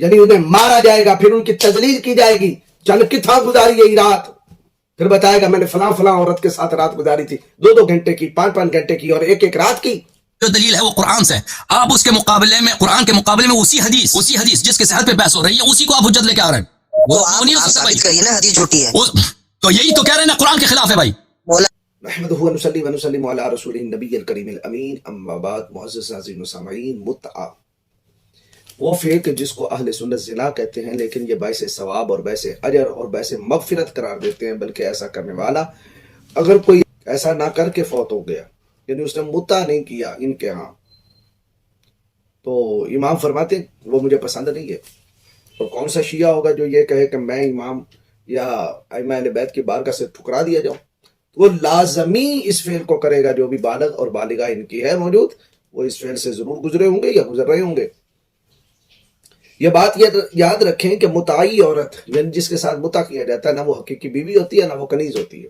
یعنی انہیں مارا جائے گا، پھر ان کی تذلیل کی جائے گی، چل کتنا گزاری یہی رات، پھر بتائے گا میں نے فلاں فلاں عورت کے ساتھ رات گزاری تھی، 2 گھنٹے کی، 5 گھنٹے کی، اور ایک رات کی. جو دلیل ہے وہ قرآن سے. آپ اس کے مقابلے میں، قرآن کے مقابلے میں اسی حدیث جس کے صحت پہ بحث ہو رہی ہے، اسی کو آپ حجت لے کے آ رہے ہیں. تو آپ ثابت کریے نا حدیث جھوٹی ہے. تو یہی تو کہہ رہے ہیں نا، قرآن کے خلاف ہے بھائی. نحمدہ ونصلی ونسلم علی رسولہ النبی الکریم الامین، اما بعد. معزز ناظرین و سامعین، متعہ وہ فعل کہ جس کو اہل سنت زنا کہتے ہیں، لیکن یہ باعث ثواب اور باعث اجر اور باعث مغفرت قرار دیتے ہیں، بلکہ ایسا کرنے والا اگر کوئی ایسا نہ کر کے فوت ہو گیا، یعنی اس نے متعہ نہیں کیا ان کے ہاں، تو امام فرماتے وہ مجھے پسند نہیں ہے. اور کون سا شیعہ ہوگا جو یہ کہے کہ میں امام یا ائمہ اہل بیت کی بارگاہ سے ٹھکرا دیا جاؤں؟ وہ لازمی اس فعل کو کرے گا. جو بھی بالغ اور بالغہ ان کی ہے موجود، وہ اس فعل سے ضرور گزرے ہوں گے یا گزر رہے ہوں گے. یہ بات یاد رکھیں کہ متعی عورت یعنی جس کے ساتھ متع کیا جاتا ہے، نہ وہ حقیقی بیوی ہوتی ہے نہ وہ کنیز ہوتی ہے.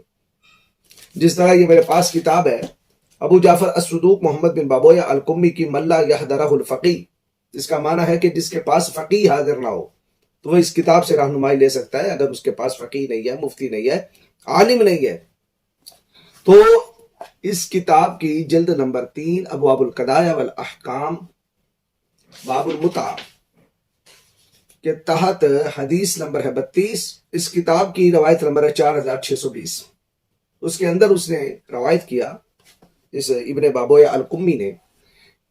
جس طرح یہ میرے پاس کتاب ہے ابو جعفر الصدوق محمد بن بابویہ القمی کی من لا یحضرہ الفقیہ، اس کا معنی ہے کہ جس کے پاس فقیہ حاضر نہ ہو تو وہ اس کتاب سے رہنمائی لے سکتا ہے. اگر اس کے پاس فقیہ نہیں ہے، مفتی نہیں ہے، عالم نہیں ہے، تو اس کتاب کی جلد نمبر 3 ابواب القضاء والاحکام باب المتع کے تحت حدیث نمبر ہے 32. اس کتاب کی روایت نمبر ہے 4620. اس کے اندر اس نے روایت کیا اس ابن بابویہ القمی نے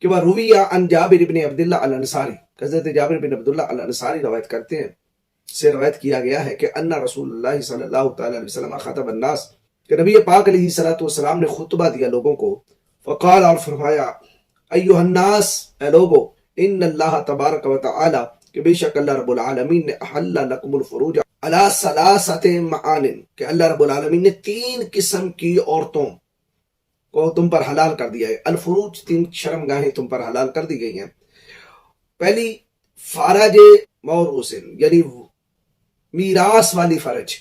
کہ وہ رویہ عن جابر ابن عبداللہ الانصاری، حضرت جابر بن عبداللہ الانصاری روایت کرتے ہیں، سے روایت کیا گیا ہے کہ ان رسول اللہ صلی اللہ تعالی علیہ وسلم خطب الناس، کہ نبی پاک علیہ السلام نے خطبہ دیا لوگوں کو. فقال، اور فرمایا، ایھا الناس، اے لوگو، ان اللہ تبارک و تعالی، کہ بے شک اللہ رب العالمین نے احل لکم الفروج علی ثلاثۃ معان، کہ اللہ رب العالمین نے 3 قسم کی عورتوں کو تم پر حلال کر دیا ہے. الفروج 3 شرمگاہیں تم پر حلال کر دی گئی ہیں. پہلی فرج موروث، یعنی میراث والی فرج،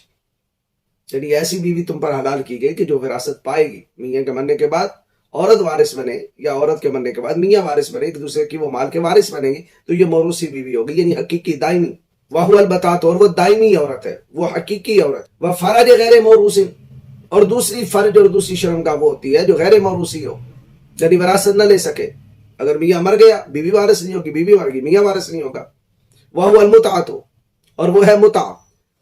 یعنی ایسی بیوی تم پر حلال کی گئی کہ جو وراثت پائے گی. میاں کے مرنے کے بعد عورت وارث بنے، یا عورت کے مرنے کے بعد میاں وارث بنے، ایک دوسرے کی وہ مال کے وارث بنیں گے، تو یہ موروثی بیوی ہوگی، یعنی حقیقی دائمی. وَهُوَ الْبَتَاتُ، اور وہ دائمی عورت ہے، وہ حقیقی عورت. وہ فرج غیر موروث، اور دوسری فرج اور دوسری شرمگاہ وہ ہوتی ہے جو غیر موروثی ہو، یعنی وراثت نہ لے سکے. اگر میاں مر گیا بیوی وارث نہیں ہوگی، بیوی مر گئی میاں وارث نہیں ہوگا. وَهُوَ الْمُتْعَةُ، اور وہ ہے متع.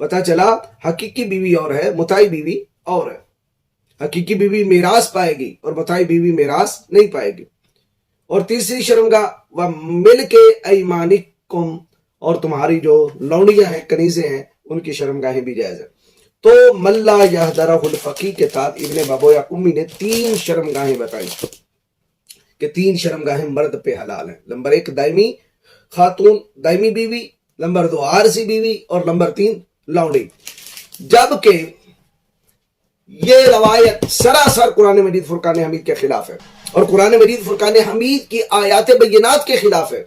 پتہ چلا حقیقی بیوی اور ہے، متعی بیوی اور ہے. حقیقی بیوی میراث پائے گی اور متعی بیوی میراث نہیں پائے گی. اور تیسری شرمگاہ وَمِلْكِ أَيْمَانِكُمْ، اور تمہاری جو لونڈیاں ہیں، کنیزیں ہیں، ان کی شرمگاہیں بھی جائز ہے. تو من لا یحضرہ الفقیہ کے تحت ابن بابویہ قمی نے 3 شرمگاہیں بتائی کہ 3 شرمگاہیں مرد پہ حلال ہیں. نمبر 1 دائمی خاتون، دائمی بیوی. نمبر 2 عارضی بیوی. اور نمبر 3 لونڈی. جبکہ یہ روایت سراسر قرآن مجید فرقان حمید کے خلاف ہے، اور قرآن مجید فرقان حمید کی آیات بینات کے خلاف ہے.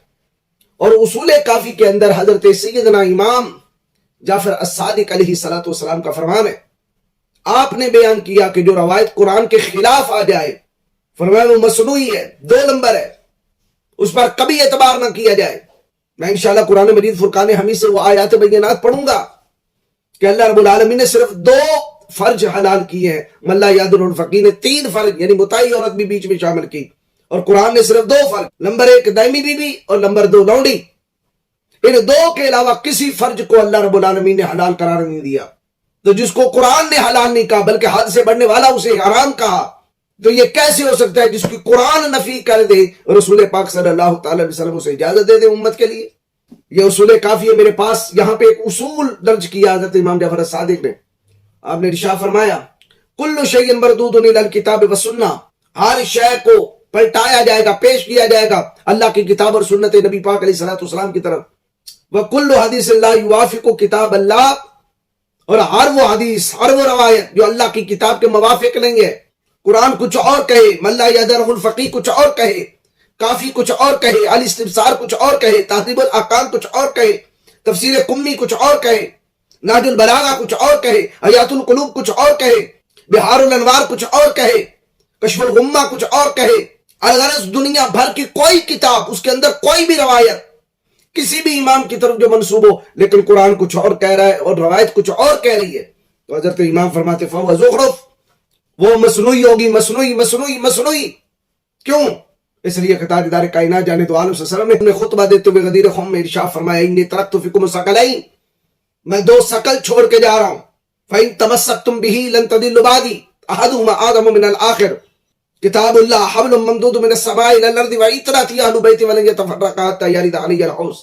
اور اصول کافی کے اندر حضرت سیدنا امام جعفر الصادق علیہ السلام کا فرمان ہے. آپ نے بیان کیا کہ جو روایت قرآن کے خلاف آ جائے، فرمایا وہ مصنوعی ہے، 2 نمبر ہے، اس پر کبھی اعتبار نہ کیا جائے. میں انشاءاللہ قرآن مجید فرقان حمید سے وہ آیات بینات پڑھوں گا کہ اللہ رب العالمین نے صرف 2 فرج حلال کیے ہیں. من لا یحضرہ الفقیہ نے 3 فرج، یعنی متعی عورت بھی بیچ میں شامل کی، اور قرآن نے صرف 2 فرج، نمبر 1 دائمی بیوی اور نمبر 2 لونڈی. ان 2 کے علاوہ کسی فرج کو اللہ رب العالمین نے حلال قرار نہیں دیا. تو جس کو قرآن نے حلال نہیں کہا بلکہ حد سے بڑھنے والا اسے حرام کہا، تو یہ کیسے ہو سکتا ہے جس کی قرآن نفی کر دے، رسول پاک صلی اللہ تعالی علیہ وسلم اسے اجازت دے دے امت کے لیے. یہ اصول کافی ہے میرے پاس. یہاں پہ ایک اصول درج کیا حضرت امام جعفر الصادق نے. آپ نے ارشاد فرمایا، کل شیء مردود الی الکتاب والسنہ، ہر شے کو پلٹایا جائے گا، پیش کیا جائے گا اللہ کی کتاب اور سنت نبی پاک علیہ السلام کی طرف. وَكُلُّ حدیث لا یوافق کتاب اللہ، اور ہر وہ حدیث، ہر وہ روایت جو اللہ کی کتاب کے موافق نہیں ہے. قرآن کچھ اور کہے، من لا یحضرہ الفقیہ کچھ اور کہے، کافی کچھ اور کہے، الاستبصار کچھ اور کہے، تہذیب الاحکام کچھ اور کہے، تفسیر قمی کچھ اور کہے، نہج البلاغہ کچھ اور کہے، حیات القلوب کچھ اور کہے، بہار الانوار کچھ اور کہے، کشف الغمہ کچھ اور کہے. الغرض دنیا بھر کی کوئی کتاب، اس کے اندر کوئی بھی روایت کسی بھی امام کی طرف جو منسوب ہو، لیکن قرآن کچھ اور کہہ رہا ہے اور روایت کچھ اور کہہ رہی ہے، تو حضرت امام فرماتے فہو زخرف، وہ مصنوعی ہوگی، مصنوعی. کیوں؟ اس لیے کہ تاجدار کائنات جانے تو عالم صلی اللہ علیہ وسلم نے خطبہ دیتے ہوئے غدیر خم میں ارشاد فرمایا انی ترکت فیکم ثقلین، میں دو ثقل چھوڑ کے جا رہا ہوں، فإن تمسکتم به لن تضلوا بعدی احدهما اعظم من الآخر، کتاب اللہ حبل ممدود من السماء الى الارض وعترتی اہل بیت ولن یتفرقا حتی یرد علی الحوض.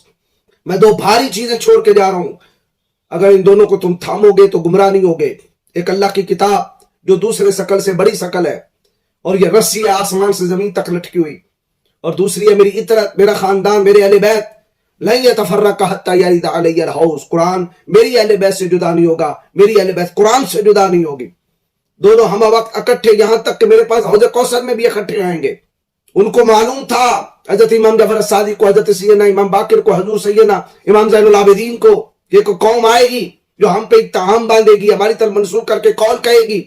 میں دو بھاری چیزیں چھوڑ کے جا رہا ہوں، اگر ان دونوں کو تم تھامو گے تو گمراہ نہیں ہوگے. ایک اللہ کی کتاب جو دوسرے ثقل سے بڑی ثقل ہے اور یہ رسی ہے آسمان سے زمین تک لٹکی ہوئی، اور دوسری ہے میری عطرت، میرا خاندان، میرے اہل بیت، لن یتفرقا حتی یرد علی الحوض، قرآن میری اہل بیت سے جدا نہیں ہوگا، میری اہل بیت قرآن سے جدا نہیں ہوگی. دونوں ہم وقت اکٹھے، یہاں تک کہ میرے پاس حوض کوثر میں بھی اکٹھے آئیں گے. ان کو معلوم تھا، حضرت امام جعفر الصادق کو، حضرت سیدنا امام باقر کو، حضور سیدنا امام زین العابدین کو، یہ کوئی قوم آئے گی جو ہم پہ اتہام باندھے گی، ہماری طرف منسوب کر کے قول کہے گی،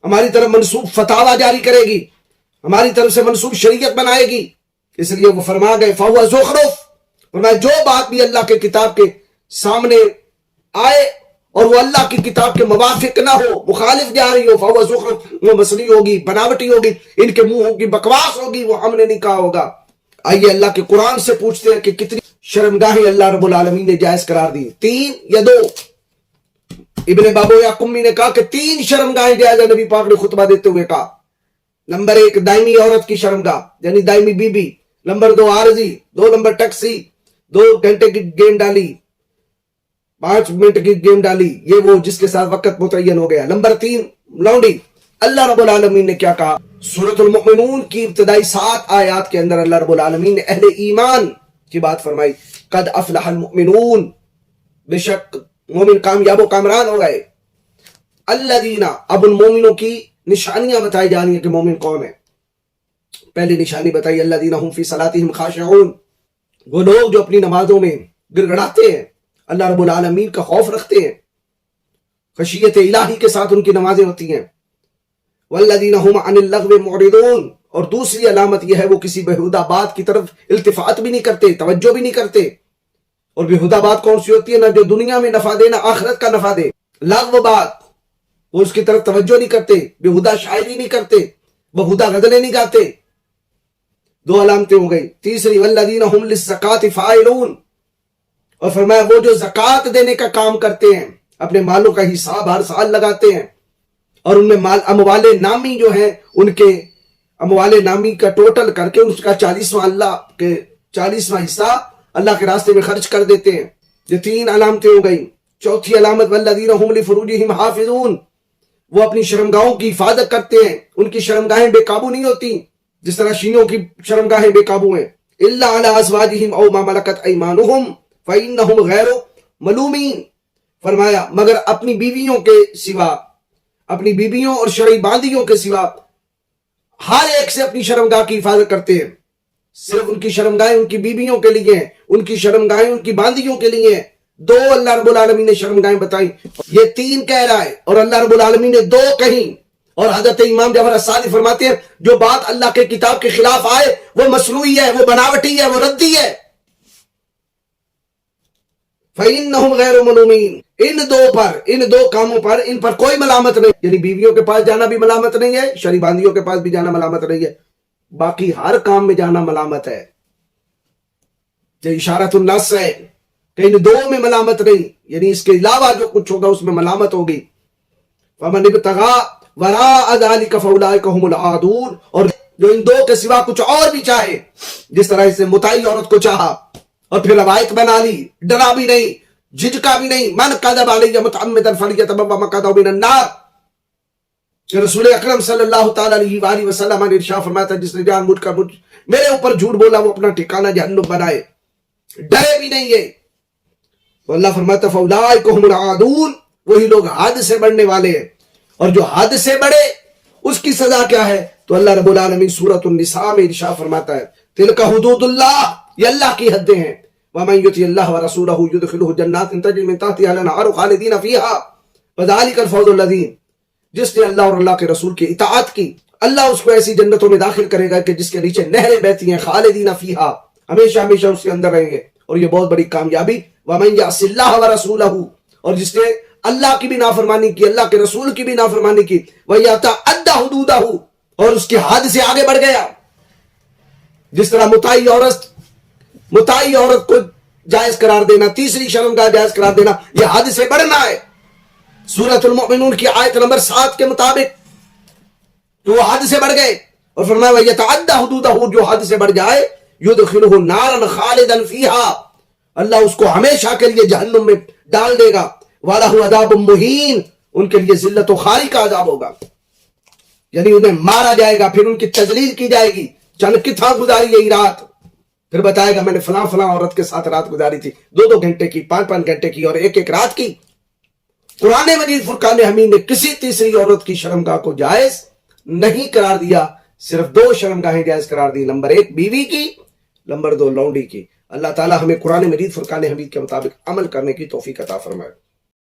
ہماری طرف منسوب فتاوی جاری کرے گی، ہماری طرف سے منسوب شریعت بنائے گی. اس لیے وہ فرما گئے فہو زخرف، فرمایا جو بات بھی اللہ کے کتاب کے سامنے آئے اور وہ اللہ کی کتاب کے موافق نہ ہو، مخالف جا رہی ہو، فہو زخرف، وہ مصنوعی ہوگی، بناوٹی ہوگی، ان کے منہوں کی بکواس ہوگی، وہ ہم نے نہیں کہا ہوگا. آئیے اللہ کے قرآن سے پوچھتے ہیں کہ کتنی شرمگاہیں اللہ رب العالمین نے جائز قرار دی، 3 یا 2؟ ابن بابو یا قمی نے کہا کہ 3 شرمگاہیں جائز ہے، نبی پاک نے خطبہ دیتے ہوئے کہا. نمبر 1 دائمی عورت کی شرمگاہ یعنی دائمی بی بی، نمبر 2 عارضی، 2 نمبر ٹیکسی، 2 گھنٹے کی گیم ڈالی، 5 منٹ کی گیم ڈالی، یہ وہ جس کے ساتھ وقت متعین ہو گیا. نمبر 3 لونڈی. اللہ رب العالمین نے کیا کہا؟ سورۃ المؤمنون کی ابتدائی 7 آیات کے اندر اللہ رب العالمین نے اہل ایمان کی بات فرمائی، قد افلح المؤمنون، بے شک مومن کامیاب و کامران ہو گئے. الذین، اب ان مومنوں کی نشانیاں بتائی جا رہی ہیں کہ مومن کون ہے. پہلی نشانی بتائی الذین هم فی صلاتہم خاشعون، وہ لوگ جو اپنی نمازوں میں گر گڑاتے ہیں، اللہ رب العالمین کا خوف رکھتے ہیں، خشیت الہی کے ساتھ ان کی نمازیں ہوتی ہیں. والذین هم عن اللغو معرضون، اور دوسری علامت یہ ہے وہ کسی بےہودہ بات کی طرف التفات بھی نہیں کرتے، توجہ بھی نہیں کرتے. اور بےہودہ بات کون سی ہوتی ہے؟ نہ جو دنیا میں نفع دے نہ آخرت کا نفع دے. لغو بات، وہ اس کی طرف توجہ نہیں کرتے، بےہودہ شاعری نہیں کرتے، بےہودہ غزلیں نہیں گاتے. 2 علامتیں ہو گئی. تیسری والذین هم للزکاۃ فاعلون، اور فرمایا وہ جو زکوٰۃ دینے کا کام کرتے ہیں، اپنے مالوں کا حساب ہر سال لگاتے ہیں، اور ان میں اموال نامی جو ہیں، ان کے اموال نامی کا ٹوٹل کر کے اس کا 40واں اللہ کے 40واں حصہ اللہ کے راستے میں خرچ کر دیتے ہیں. یہ 3 علامتیں ہو گئی. چوتھی علامت والذین هم لفروجہم حافظون، وہ اپنی شرمگاہوں کی حفاظت کرتے ہیں، ان کی شرمگاہیں بے قابو نہیں ہوتی جس طرح شیعوں کی شرمگاہیں بے قابو ہیں. الا علی ازواجہم او ما ملکت ایمانہم فإنہم غیر ملومین، فرمایا مگر اپنی بیویوں کے سوا، اپنی بیویوں اور شرعی باندیوں کے سوا ہر ایک سے اپنی شرمگاہ کی حفاظت کرتے ہیں. صرف ان کی شرمگاہیں ان کی بیویوں کے لیے ہیں، ان کی شرمگاہیں ان کی باندیوں کے لیے ہیں. 2 اللہ رب العالمین نے شرمگاہیں بتائیں، یہ 3 کہہ رہا ہے اور اللہ رب العالمین نے 2 کہیں. اور حضرت امام جعفر الصادق فرماتے ہیں جو بات اللہ کے کتاب کے خلاف آئے وہ مصنوعی ہے، وہ بناوٹی ہے، وہ ردی ہے. فَإِنَّهُمْ غَيْرُ مَلُومِينَ، ان دو کاموں پر ان پر کوئی ملامت نہیں. یعنی بیویوں کے پاس جانا بھی ملامت نہیں ہے، شرعی باندیوں کے پاس بھی جانا ملامت نہیں ہے، باقی ہر کام میں جانا ملامت ہے. یہ اشارۃ النص ہے کہ ان 2 میں ملامت نہیں، یعنی اس کے علاوہ جو کچھ ہوگا اس میں ملامت ہوگی. فَمَنِ ابْتَغَىٰ وَرَاءَ ذَلِكَ فَأُولَٰئِكَ هُمُ الْعَادُونَ، اور جو ان 2 کے سوا کچھ اور بھی چاہے، جس طرح اس نے متعی عورت کو چاہا اور پھر روایت بنا لی، ڈرا بھی نہیں، جھجکا بھی نہیں، من کذب علی متعمدا فلیتبوأ مقعدہ من النار، کہ رسول اکرم صلی اللہ تعالی علیہ وآلہ وسلم نے ارشاد فرمایا تھا جس نے جان بوجھ کر میرے اوپر جھوٹ بولا وہ اپنا ٹھکانہ جہنم بنائے. ڈرے بھی نہیں ہے. تو اللہ فرماتا ہے فاولئک هم العادون، وہی لوگ حد سے بڑھنے والے ہیں. اور جو حد سے بڑھے اس کی سزا کیا ہے؟ تو اللہ رب العالمین سورۃ النساء میں ارشاد فرماتا ہے تلک حدود اللہ، یہ اللہ کی حدیں ہیں. ومن یطع اللہ ورسولہ یدخلہ جنات تجری من تحتها الانہار خالدین فیہا وذلک الفوز العظیم. جس نے اللہ اور اللہ کے رسول کی اطاعت کی، اللہ اس کو ایسی جنتوں میں داخل کرے گا کہ جس کے نیچے نہریں بہتی ہیں، خالدین فیہا، ہمیشہ ہمیشہ اس کے اندر رہیں گے. اور یہ بہت بڑی کامیابی وَمَن يَعْصِ اللَّهَ وَرَسُولَهُ، اور جس نے اللہ کی بھی نافرمانی کی، اللہ کے رسول کی بھی نافرمانی کی، وَيَتَعَدَّ حُدُودَهُ، اور اس کے حد سے آگے بڑھ گیا. جس طرح متعی عورت کو جائز قرار دینا، تیسری شرمگاہ جائز قرار دینا، یہ حد سے بڑھنا ہے. سورۃ المؤمنون کی آیت نمبر 7 کے مطابق تو وہ حد سے بڑھ گئے، اور فرمایا وَيَتَعَدَّ حُدُودَهُ، جو حد سے بڑھ جائے يُدْخِلُهُ نَارًا خَالِدًا فِيهَا، اللہ اس کو ہمیشہ کے لیے جہنم میں ڈال دے گا. وَلَهُ عَذَابٌ مُهِينٌ، ان کے لیے ذلت و خواری کا عذاب ہوگا، یعنی انہیں مارا جائے گا، پھر ان کی تذلیل کی جائے گی. چند کتھا گزاری یہی رات، پھر بتائے گا میں نے فلاں فلاں عورت کے ساتھ رات گزاری تھی، 2 گھنٹے کی، 5 گھنٹے کی، اور ایک رات کی. قرآن مجید فرقان حمید نے کسی تیسری عورت کی شرمگاہ کو جائز نہیں قرار دیا، صرف 2 شرمگاہیں جائز قرار دی، نمبر 1 بیوی کی، نمبر 2 لونڈی کی. اللہ تعالی ہمیں قرآن مجید فرقان حمید کے مطابق عمل کرنے کی توفیق عطا فرمائے.